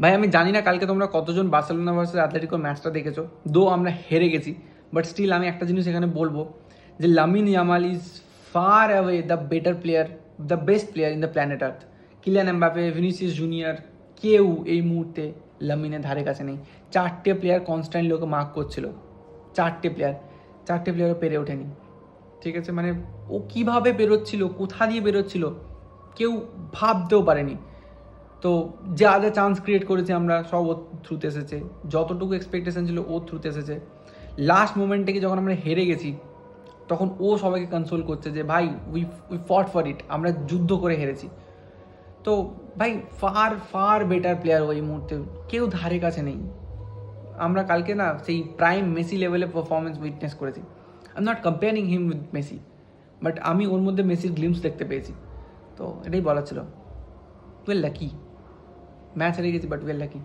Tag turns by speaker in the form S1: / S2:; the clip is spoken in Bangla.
S1: ভাই আমি জানি না কালকে তোমরা কতজন বার্সেলোনা ভার্সেস অ্যাথলেটিকো ম্যাচটা দেখেছো, দো আমরা হেরে গেছি, বাট স্টিল আমি একটা জিনিস এখানে বলবো যে Lamine Yamal is far away the better player, the best player in the planet earth. Kylian Mbappe, Vinicius junior, কেউ এই মুহূর্তে লামিনের ধারে কাছে নেই। 4টে প্লেয়ার কনস্ট্যান্টলি ওকে মার্ক করছিল, 4টে প্লেয়ারও পেরে ওঠেনি। ঠিক আছে, মানে ও কীভাবে বেরোচ্ছিল, কোথা দিয়ে বেরোচ্ছিল, কেউ ভাবতেও পারেনি। তো যা যা চান্স ক্রিয়েট করেছি আমরা সব ওর থ্রুতে এসেছে, যতটুকু এক্সপেকটেশন ছিল ওর থ্রুতে এসেছে। লাস্ট মোমেন্টে যখন আমরা হেরে গেছি তখন ও সবাইকে কনসোল করছে যে ভাই we we fought for it, আমরা যুদ্ধ করে হেরেছি। তো ভাই ফার ফার বেটার প্লেয়ার ওই মুহূর্তে, কেউ ধারে কাছে নেই। আমরা কালকে না সেই প্রাইম মেসি লেভেলে পারফরমেন্স উইটনেস করেছি। I am not comparing him with Messi, but আমি ওর মধ্যে মেসির গ্লিমস দেখতে পেয়েছি। তো এটাই বলা ছিল, ওয়েল লাকি, ম্যাচ হেরে গেছি বাট ওয়েল লাকি।